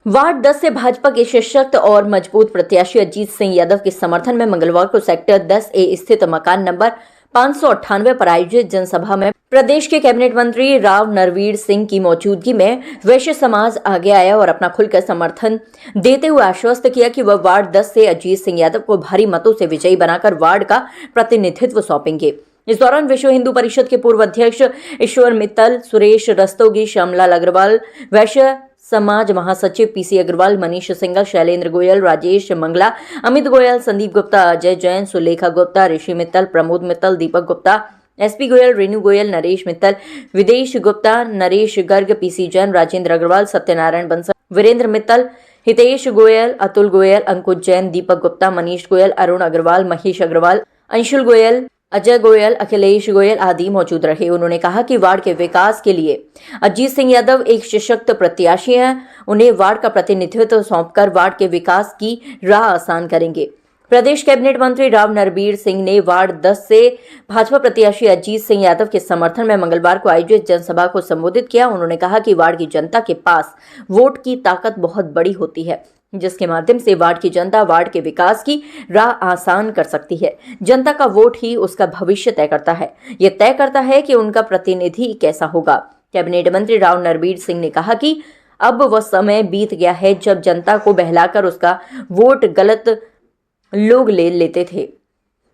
Ward 10 से भाजपा के सशक्त और मजबूत प्रत्याशी अजीत सिंह यादव के समर्थन में मंगलवार को सेक्टर 10A स्थित मकान नंबर 598 पर आयोजित जनसभा में प्रदेश के कैबिनेट मंत्री राव नरवीर सिंह की मौजूदगी में वैश्य समाज आगे आया और अपना खुलकर समर्थन देते हुए आश्वस्त किया कि वह वार्ड 10 से अजीत सिंह यादव को भारी मतों से विजयी बनाकर वार्ड का प्रतिनिधित्व सौंपेंगे। इस दौरान विश्व हिंदू परिषद के पूर्व अध्यक्ष ईश्वर मित्तल, सुरेश रस्तोगी, श्यामलाल अग्रवाल, वैश्य समाज महासचिव पीसी अग्रवाल, मनीष सिंघल, शैलेंद्र गोयल, राजेश मंगला, अमित गोयल, संदीप गुप्ता, अजय जैन, सुलेखा गुप्ता, ऋषि मित्तल, प्रमोद मित्तल, दीपक गुप्ता, एसपी गोयल, रेणु गोयल, नरेश मित्तल, विदेश गुप्ता, नरेश गर्ग, पीसी जैन, राजेंद्र अग्रवाल, सत्यनारायण बंसल, वीरेंद्र मित्तल, हितेश गोयल, अतुल गोयल, अंकुश जैन, दीपक गुप्ता, मनीष गोयल, अरुण अग्रवाल, महेश अग्रवाल, अंशुल गोयल, अजय गोयल, अखिलेश गोयल आदि मौजूद रहे। उन्होंने कहा कि वार्ड के विकास के लिए अजीत सिंह यादव एक सशक्त प्रत्याशी हैं। उन्हें वार्ड का प्रतिनिधित्व सौंपकर वार्ड के विकास की राह आसान करेंगे। प्रदेश कैबिनेट मंत्री राव नरवीर सिंह ने वार्ड 10 से भाजपा प्रत्याशी अजीत सिंह यादव के समर्थन में मंगलवार को आयोजित जनसभा को संबोधित किया। उन्होंने कहा कि वार्ड की जनता के पास वोट की ताकत बहुत बड़ी होती है, जिसके माध्यम से वार्ड की जनता वार्ड के विकास की राह आसान कर सकती है। जनता का वोट ही उसका भविष्य तय करता है। यह तय करता है कि उनका प्रतिनिधि कैसा होगा। कैबिनेट मंत्री राव नरवीर सिंह ने कहा कि अब वह समय बीत गया है जब जनता को बहलाकर उसका वोट गलत लोग ले लेते थे।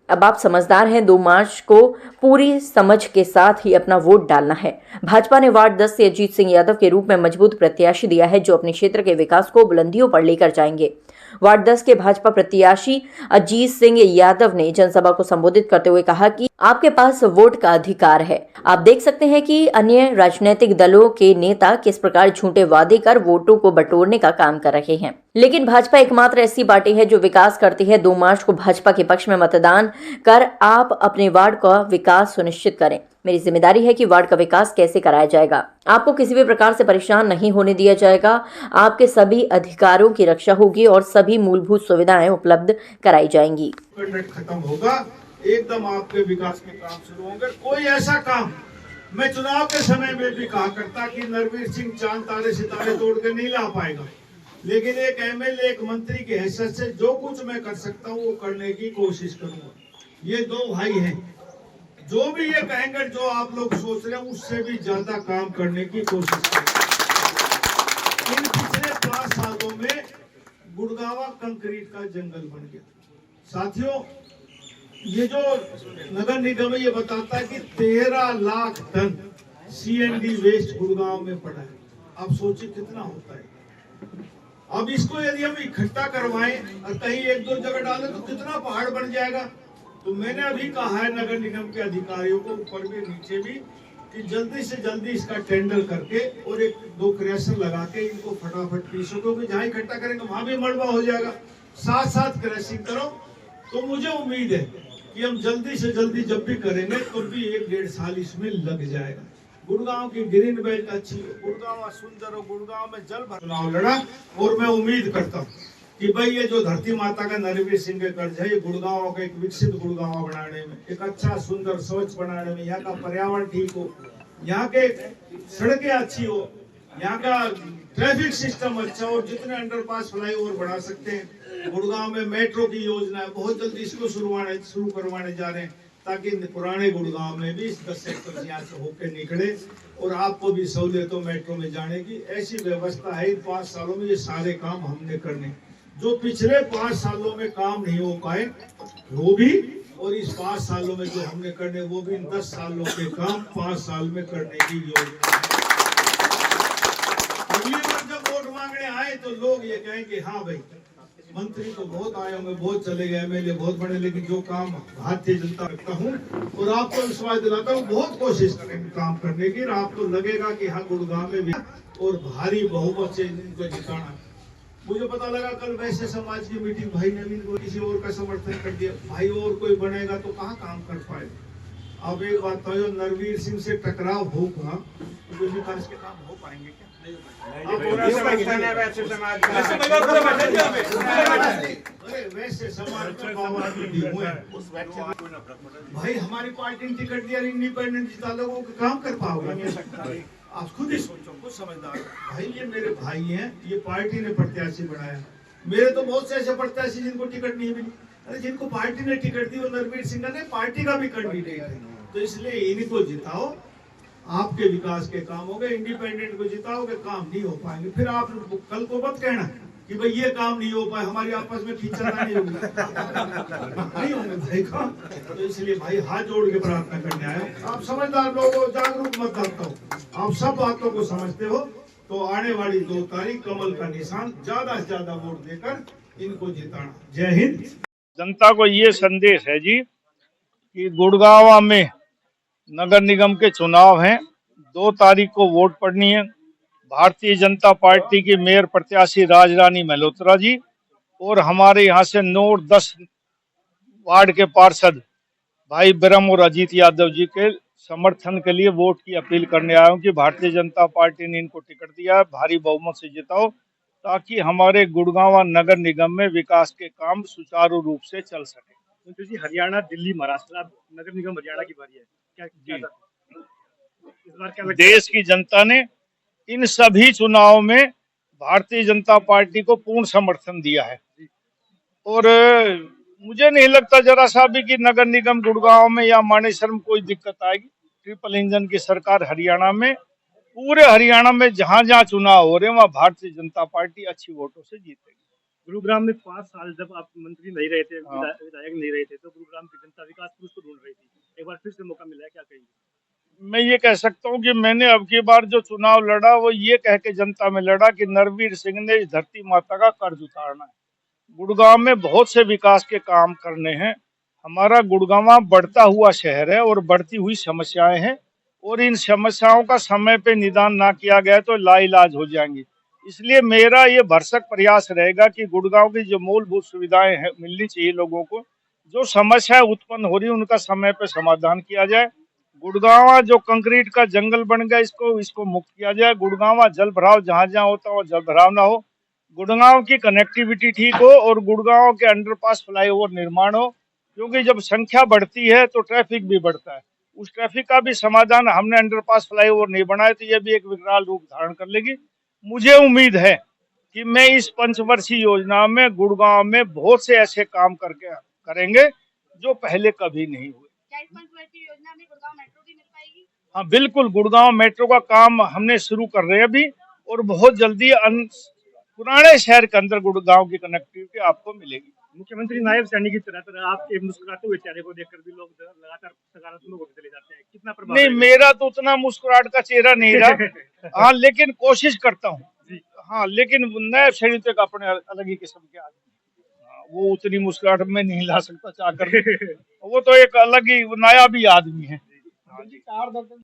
अब आप समझदार हैं। 2 मार्च को पूरी समझ के साथ ही अपना वोट डालना है। भाजपा ने वार्ड 10 से अजीत सिंह यादव के रूप में मजबूत प्रत्याशी दिया है, जो अपने क्षेत्र के विकास को बुलंदियों पर लेकर जाएंगे। वार्ड 10 के भाजपा प्रत्याशी अजीत सिंह यादव ने जनसभा को संबोधित करते हुए कहा कि आपके पास वोट का अधिकार है। आप देख सकते हैं कि अन्य राजनीतिक दलों के नेता किस प्रकार झूठे वादे कर वोटों को बटोरने का काम कर रहे हैं, लेकिन भाजपा एकमात्र ऐसी पार्टी है जो विकास करती है। 2 मार्च को भाजपा के पक्ष में मतदान कर आप अपने वार्ड का विकास सुनिश्चित करें। मेरी जिम्मेदारी है कि वार्ड का विकास कैसे कराया जाएगा। आपको किसी भी प्रकार से परेशान नहीं होने दिया जाएगा। आपके सभी अधिकारों की रक्षा होगी और सभी मूलभूत सुविधाएं उपलब्ध कराई जाएंगी। खत्म होगा, एकदम आपके विकास के काम शुरू होंगे। कोई ऐसा काम मैं चुनाव के समय में भी कहा करता कि नरवीर सिंह चांद तारे सितारे तोड़ के नहीं ला पाएगा, लेकिन एक एमएलए, एक मंत्री की हैसियत से जो कुछ मैं कर सकता हूँ वो करने की कोशिश करूंगा। ये 2 भाई हैं, जो भी ये कहेंगे, जो आप लोग सोच रहे हैं उससे भी ज्यादा काम करने की कोशिश करेंगे। इन पिछले 5 सालों में गुड़गांव कंक्रीट का जंगल बन गया। साथियों, ये जो नगर निगम है ये बताता है कि 13 lakh ton C and D waste Gurgaon में पड़ा है। आप सोचिए कितना होता है। अब इसको यदि हम इकट्ठा करवाएं और कहीं 1-2 जगह डालें तो कितना पहाड़ बन जाएगा। तो मैंने अभी कहा है नगर निगम के अधिकारियों को, ऊपर भी नीचे भी, कि जल्दी से जल्दी इसका टेंडर करके और 1-2 क्रैशर लगा के इनको फटाफट पीसो, क्योंकि जहाँ इकट्ठा करेंगे वहां भी मलबा हो जाएगा। साथ साथ क्रैशिंग करो। तो मुझे उम्मीद है कि हम जल्दी से जल्दी जब भी करेंगे तो भी 1-1.5 साल इसमें लग जाएगा। गुड़गांव की ग्रीन बेल्ट अच्छी हो, गुड़गांव सुंदर हो, गुड़गांव में जल भर चुनाव लड़ा। और मैं उम्मीद करता हूँ कि भाई ये जो धरती माता का नरवीर सिंह के कर्ज है, ये गुड़गांव का एक विकसित गुड़गांव बनाने में, एक अच्छा सुंदर स्वच्छ बनाने में, यहाँ का पर्यावरण ठीक हो, यहाँ के सड़कें अच्छी हो, यहाँ का ट्रैफिक सिस्टम अच्छा हो, जितने अंडरपास फ्लाईओवर बढ़ा सकते हैं। गुड़गांव में मेट्रो की योजना है, बहुत जल्दी इसको शुरू करवाने जा रहे हैं, ताकि पुराने गुड़गांव में भी इस 10 सेक्टर यहाँ से होकर निकले और आपको भी सहूलियत हो मेट्रो में जाने की। ऐसी व्यवस्था है। इन 5 सालों में ये सारे काम हमने करने, जो पिछले 5 सालों में काम नहीं हो पाए वो भी, और इस 5 सालों में जो हमने करने वो भी, इन 10 सालों के काम 5 साल में करने की योजना है। अगली बार जब वोट मांगने आए तो लोग ये कहें कि हाँ भाई, मंत्री तो बहुत आए होंगे, बहुत चले गए, एमएलए बहुत बड़े, लेकिन जो काम भारतीय जनता रखता हूँ और आपको विश्वास दिलाता हूँ, बहुत कोशिश करेंगे काम करने की। आपको लगेगा कि हाँ गुड़गांव में भी और भारी बहुमत से इनको जिताना। मुझे पता लगा कल वैश्य समाज की मीटिंग, भाई नवीन को किसी और का समर्थन कर दिया। भाई और कोई बनेगा तो कहाँ काम कर पाएगा। अब एक बात तो, नरवीर सिंह से टकराव होगा तो विकास के काम हो पाएंगे क्या? वैसे समाज में भाई हमारी पार्टी ने टिकट दिया, इंडिपेंडेंट जिता लोगों को काम कर पाओगे। आप खुद ही सोचो, कुछ समझदार हो। भाई ये मेरे भाई हैं, ये पार्टी ने प्रत्याशी बनाया। मेरे तो बहुत से ऐसे प्रत्याशी जिनको टिकट नहीं मिली। अरे जिनको पार्टी ने टिकट दी वो नरवीर सिंह ने पार्टी का भी कैंडिडेट है, तो इसलिए इनको जिताओ। आपके विकास के काम होंगे, इंडिपेंडेंट को जिताओगे काम नहीं हो पाएंगे। फिर आप कल को मत कहना कि भाई ये काम नहीं हो पाए, हमारी आपस में खींचना नहीं होगी। नहीं होंगे भाई काम। तो इसलिए भाई हाथ जोड़ के प्रार्थना करने आए। आप समझदार लोग हो, जागरूक मतदाता हो, आप सब बातों को समझते हो, तो आने वाली 2 तारीख कमल का निशान ज्यादा से ज्यादा वोट देकर इनको जिताना। जय हिंद। जनता को ये संदेश है जी कि गुड़गांव में नगर निगम के चुनाव हैं, 2 तारीख को वोट पड़नी है। भारतीय जनता पार्टी की मेयर प्रत्याशी राजरानी मल्होत्रा जी और हमारे यहाँ से 9 और 10 वार्ड के पार्षद भाई ब्रह्म और अजीत यादव जी के समर्थन के लिए वोट की अपील करने आया हूँ कि भारतीय जनता पार्टी ने इनको टिकट दिया है, भारी बहुमत से जिताओ ताकि हमारे गुड़गांव नगर निगम में विकास के काम सुचारू रूप से चल सके। मंत्री जी, हरियाणा, दिल्ली, महाराष्ट्र, अब नगर निगम हरियाणा की बारी है। क्या इस बार क्या लगता है? देश की जनता ने इन सभी चुनावों में भारतीय जनता पार्टी को पूर्ण समर्थन दिया है और मुझे नहीं लगता जरा सा भी कि नगर निगम गुड़गांव में या मानेसर में कोई दिक्कत आएगी। ट्रिपल इंजन की सरकार हरियाणा में, पूरे हरियाणा में जहां जहां चुनाव हो रहे हैं वहां भारतीय जनता पार्टी अच्छी वोटों से जीतेगी। गुरुग्राम में 5 साल जब आप मंत्री नहीं रहे थे, हाँ। विधायक नहीं रहे थे, तो गुरुग्राम की जनता विकास पुरुष को ढूंढ रही थी। एक बार फिर से मौका मिला है, क्या कहेंगे? मैं ये कह सकता हूँ कि मैंने अब की बार जो चुनाव लड़ा वो ये कह के जनता में लड़ा कि नरवीर सिंह ने इस धरती माता का कर्ज उतारना है। गुड़गांव में बहुत से विकास के काम करने हैं। हमारा गुड़गांव बढ़ता हुआ शहर है और बढ़ती हुई समस्याएं हैं और इन समस्याओं का समय पे निदान ना किया गया तो लाइलाज हो जाएंगी। इसलिए मेरा ये भरसक प्रयास रहेगा कि गुड़गांव की जो मूलभूत सुविधाएं हैं मिलनी चाहिए लोगों को, जो समस्याएं उत्पन्न हो रही है उनका समय पे समाधान किया जाए। गुड़गांव जो कंक्रीट का जंगल बन गया इसको मुक्त किया जाए। गुड़गांव जल भराव जहां जहां होता हो जल भराव ना हो। गुड़गांव की कनेक्टिविटी ठीक हो और गुड़गांव के अंडरपास फ्लाईओवर निर्माण हो, क्योंकि जब संख्या बढ़ती है तो ट्रैफिक भी बढ़ता है। उस ट्रैफिक का भी समाधान हमने अंडरपास फ्लाईओवर नहीं बनाए तो यह भी एक विकराल रूप धारण कर लेगी। मुझे उम्मीद है कि मैं इस पंचवर्षीय योजना में गुड़गांव में बहुत से ऐसे काम करके करेंगे जो पहले कभी नहीं हुए। क्या इस पंचवर्षीय योजना में गुड़गांव मेट्रो भी मिल पाएगी? हाँ बिल्कुल, गुड़गांव मेट्रो का काम हमने शुरू कर रहे हैं अभी और बहुत जल्दी पुराने शहर के अंदर गुड़गांव की कनेक्टिविटी आपको मिलेगी। मुख्यमंत्री नायब सैनिक की तरह आपके मुस्कुराते हुए चेहरे को देखकर भी लोग लगातार सकारात्मक होते चले जाते हैं। कितना प्रभाव नहीं, है? मेरा तो उतना मुस्कुराहट का चेहरा नहीं रहा। हाँ, लेकिन कोशिश करता हूँ। हाँ, लेकिन नायब सैनिक का अपने अलग ही किस्म के आदमी। हाँ, वो उतनी मुस्कुराहट में नहीं ला सकता चाहकर। वो तो एक अलग ही नायाबी आदमी है।